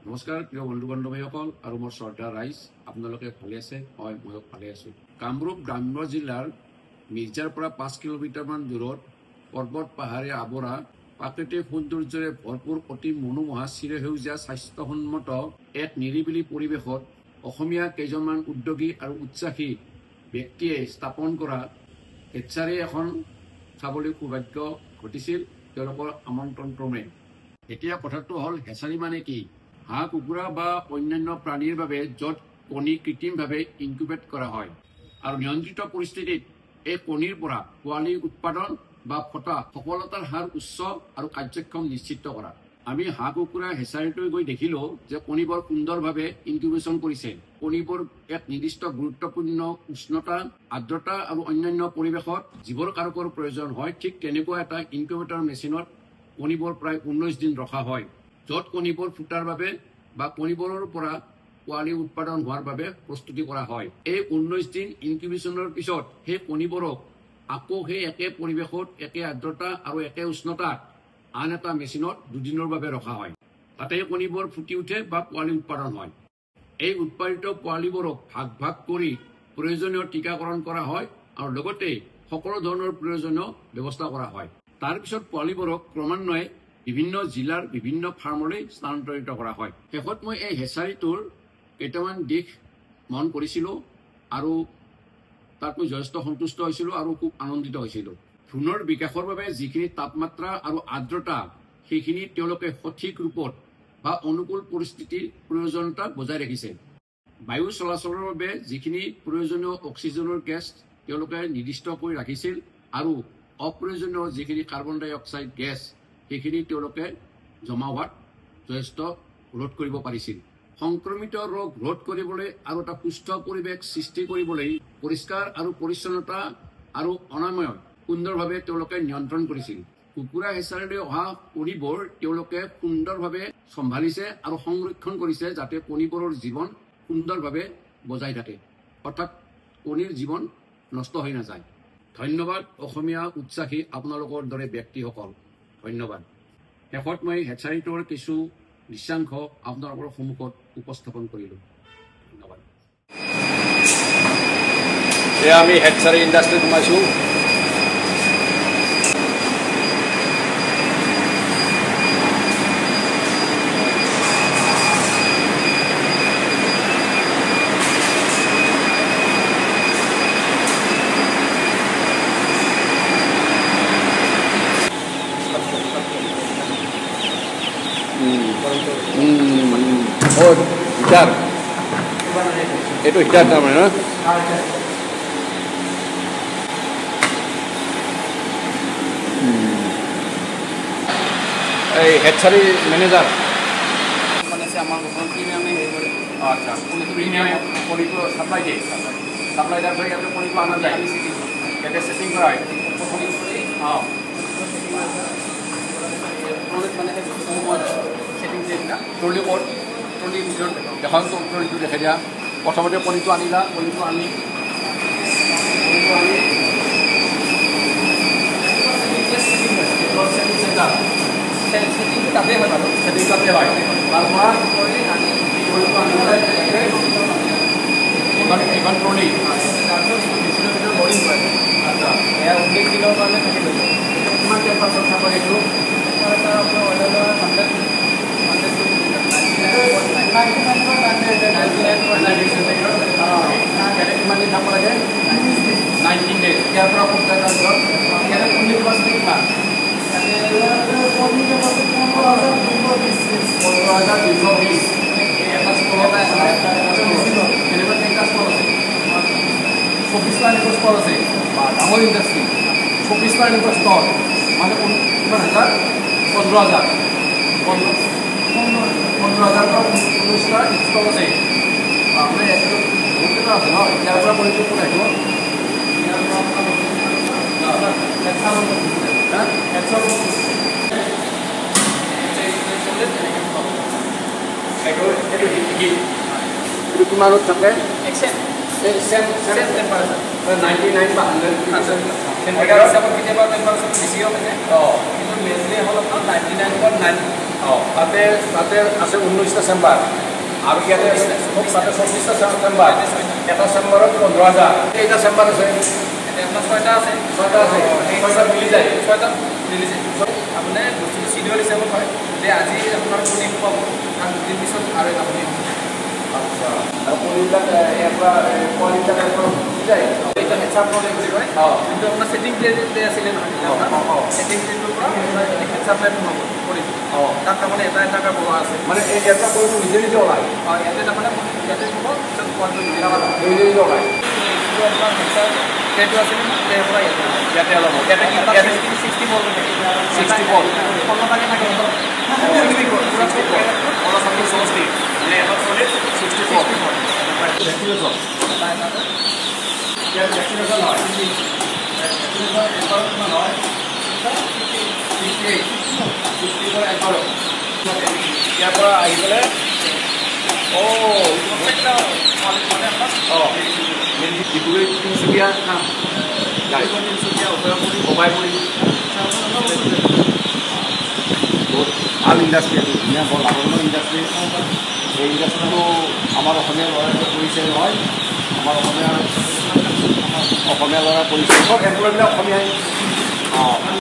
নমস্কাৰ প্ৰিয় বন্ধু বান্ধৱীসকল আৰু মোৰ শ্ৰদ্ধা ৰাইজ, আপোনালোকে ভালে আছে? হয়, ময়ো ভালে আছোঁ। কামৰূপ গ্ৰাম্য জিলাৰ মিৰ্জাৰ পৰা 5 কিলোমিটাৰমান দূৰত পৰ্বত পাহাৰে আৱৰা প্ৰাকৃতিক সৌন্দৰ্যৰে ভৰপূৰ অতি মনোমোহা চিৰসেউজীয়া স্বাস্থ্যসন্মত এক নিৰিবিলি পৰিৱেশত অসমীয়া কেইজনমান উদ্যোগী আৰু উৎসাহী ব্যক্তিয়ে স্থাপন কৰা হেটচাৰী এখন চাবলৈ সৌভাগ্য ঘটিছিল তেওঁলোকৰ আমন্ত্ৰণ ক্ৰমে। এতিয়া কথাটো হ'ল, হেচাৰী মানে কি? হাঁহ কুকুৰা বা অন্যান্য প্ৰাণীৰ বাবে য'ত কণী কৃত্ৰিমভাৱে ইনকিউবেট কৰা হয় আৰু নিয়ন্ত্ৰিত পৰিস্থিতিত এই কণীৰ পৰা পোৱালি উৎপাদন বা ফটা সফলতাৰ হাৰ উচ্চ আৰু কাৰ্যক্ষম নিশ্চিত কৰা। আমি হাঁহ কুকুৰা হেচাৰীটোত গৈ দেখিলোঁ যে কণীবোৰ সুন্দৰভাৱে ইনকিউবেশ্যন কৰিছে। কণীবোৰ এক নিৰ্দিষ্ট গুৰুত্বপূৰ্ণ উষ্ণতা, আৰ্দ্ৰতা আৰু অন্যান্য পৰিৱেশত যিবোৰ কাৰকৰ প্ৰয়োজন হয়, ঠিক তেনেকুৱা এটা ইনকিউবেটৰ মেচিনত কণীবোৰ প্ৰায় 19 দিন ৰখা হয়, য'ত কণীবোৰ ফুটাৰ বাবে বা কণীবোৰৰ পৰা পোৱালি উৎপাদন হোৱাৰ বাবে প্ৰস্তুতি কৰা হয়। এই 19 দিন ইনকিউবেশ্যনৰ পিছত সেই কণীবোৰক আকৌ সেই একে পৰিৱেশত, একে আৰ্দ্ৰতা আৰু একে উষ্ণতাত আন এটা মেচিনত 2 দিনৰ বাবে ৰখা হয়। তাতে কণীবোৰ ফুটি উঠে বা পোৱালি উৎপাদন হয়। এই উৎপাদিত পোৱালিবোৰক ভাগ ভাগ কৰি প্ৰয়োজনীয় টীকাকৰণ কৰা হয় আৰু লগতে সকলো ধৰণৰ প্ৰয়োজনীয় ব্যৱস্থা কৰা হয়। তাৰপিছত পোৱালিবোৰক ক্ৰমান্বয়ে বিভিন্ন জিলাৰ বিভিন্ন ফাৰ্মলৈ স্থানান্তৰিত কৰা হয়। শেষত মই এই হেচাৰীটোৰ কেইটামান দিশ মন কৰিছিলোঁ আৰু তাত মই যথেষ্ট সন্তুষ্ট হৈছিলোঁ আৰু খুব আনন্দিত হৈছিলোঁ। ভ্ৰূণৰ বিকাশৰ বাবে যিখিনি তাপমাত্ৰা আৰু আৰ্দ্ৰতা, সেইখিনি তেওঁলোকে সঠিক ৰূপত বা অনুকূল পৰিস্থিতিৰ প্ৰয়োজনীয়তা বজাই ৰাখিছে। বায়ু চলাচলৰ বাবে যিখিনি প্ৰয়োজনীয় অক্সিজেনৰ গেছ তেওঁলোকে নিৰ্দিষ্ট কৰি ৰাখিছিল আৰু অপ্ৰয়োজনীয় যিখিনি কাৰ্বন ডাই অক্সাইড গেছ, সেইখিনি তেওঁলোকে জমা হোৱাত যথেষ্ট ৰোধ কৰিব পাৰিছিল। সংক্ৰমিত ৰোগ ৰোধ কৰিবলৈ আৰু এটা সুস্থ পৰিৱেশ সৃষ্টি কৰিবলৈ পৰিষ্কাৰ আৰু পৰিচ্ছন্নতা আৰু অনাময় সুন্দৰভাৱে তেওঁলোকে নিয়ন্ত্ৰণ কৰিছিল। কুকুৰা হেচাৰীলৈ অহা কণীবোৰ তেওঁলোকে সুন্দৰভাৱে চম্ভালিছে আৰু সংৰক্ষণ কৰিছে, যাতে কণীবোৰৰ জীৱন সুন্দৰভাৱে বজাই থাকে, অৰ্থাৎ কণীৰ জীৱন নষ্ট হৈ নাযায়। ধন্যবাদ অসমীয়া উৎসাহী আপোনালোকৰ দৰে ব্যক্তিসকল, ধন্যবাদ। শেষত মই হেচাৰীটোৰ কিছু দৃশ্যাংশ আপোনালোকৰ সন্মুখত উপস্থাপন কৰিলোঁ। ধন্যবাদ। এয়া আমি হেটচাৰী ইণ্ডাষ্ট্ৰীত সোমাইছোঁ। হিটাৰ, এইটো হিটাৰ তাৰমানে ন? এই হেটচাৰী মেনেজাৰ মানে আমাৰ আমি আচ্ছা, কণীটো চাপ্লাই দিয়ে, চাপ্লাই দিয়াৰ পৰা ইয়াতে কণীটো অনা যায়, ইয়াতে ছেটিং কৰা হয়। অঁ, ট্ৰলি ক'ত, ট্ৰলিৰ ভিতৰত এখন ট্ৰলিটো দেখাই দিয়া। প্ৰথমতে কণীটো আনিলা, কণীটো আনি ছেটিংটো তাতে হয় বাৰু, ছেটিং তাতে হয়। তাৰপৰা কণীটো আনিলে এইখন ট্ৰলি, মেচিনৰ ভিতৰত লোডিং কৰে। আচ্ছা, এয়া 19 দিনৰ কাৰণে থাকি যাব। কিমান টেম্পাৰেচাৰ থাকে এইটো? কিমান দিন থাকব লাগে? 19 days। ইয়াৰ পৰা 15 দিনৰ ইয়াতে কণী কেপাচিটি কিমান? 15,220। এটা ষ্টল কেনেকুৱা কেইটা ষ্টল আছে? 24টা এনেকুৱা ষ্টল আছে বা ডাঙৰ ইণ্ডাষ্ট্ৰী। 24টা এনেকুৱা ষ্টল মানে কিমান হাজাৰ? 15,000। 15,000 পৰা 19টা ষ্টল আছে। মানে বহুতকেইটা আছে ন? ইয়াৰ পৰা কণীটো কোন আহিব? ইয়াৰ পৰা এইটো কিমানত থাকে? 99 বা 100%। কেতিয়াবা টেম্পাৰেচাৰ বেছিও থাকে। অঁ, কিন্তু মেইনলি হ'ল আপোনাৰ 99.9 তাতে তাতে আছে 19টা চেম্বাৰ আৰু ইয়াতে তাতে 24টা চেম্বাৰ এটা চেম্বাৰত 15,000 কেইটা চেম্বাৰ আছে আপোনাৰ 6টা আছে 6টা আছে এই 6টা মিলি যায় 6টা মিলি যায় আপোনাৰ বস্তুটো চিডিউল হিচাপত হয় যে আজি আপোনাৰ কণী পাব আৰু দুদিন পিছত আৰু এটা কণী আচ্ছা আৰু কণীবিলাক ইয়াৰ পৰা পোৱালিবিলাক মিলি যায় এইটো হেডছআপ প্ৰব্লেম বুলি কয় কিন্তু আপোনাৰ ছেটিং প্লে আছিলে নহয় ছেটিং প্লেটোৰ পৰা আপোনাৰ হেডছআপ প্লে কৰি তাত তাৰমানে এটা এটা বহা আছে মানে এই এটা কণীটো নিজে নিজে ওলায় ইয়াতে তাৰমানে ইয়াতে হ'ব পিছত পোৱালিটো নিজে নিজে ওলায় এইটো আপোনাৰ হেডছআপ প্লেটো আছিলে ন প্লেৰ পৰা ইয়াতে ওলাব ইয়াতে ইয়াতে 60 বল থাকে 60 বল 15 টাকে থাকে পুৰা অলপ সামনে 60 মানে এটা চলে 64 ভেক্সিনেশ্যন ইয়াত ভেক্সিনেশ্যন হয় ভেক্সিনেশ্যন এবাৰ হয় 68 এবাৰ ইয়াৰ পৰা আহি পেলাই ডিব্ৰুগড় তিনিচুকীয়া অভয়পুৰী বহুত ভাল ইণ্ডাষ্ট্ৰী এইটো ধুনীয়া বৰ লাভজনক ইণ্ডাষ্ট্ৰী এই ইণ্ডাষ্ট্ৰীটো আমাৰ অসমীয়া ল'ৰাই কৰিছে নহয় আমাৰ অসমীয়া ল'ৰাই কৰিছে চব এমপ্লয়বিলাক অসমীয়াই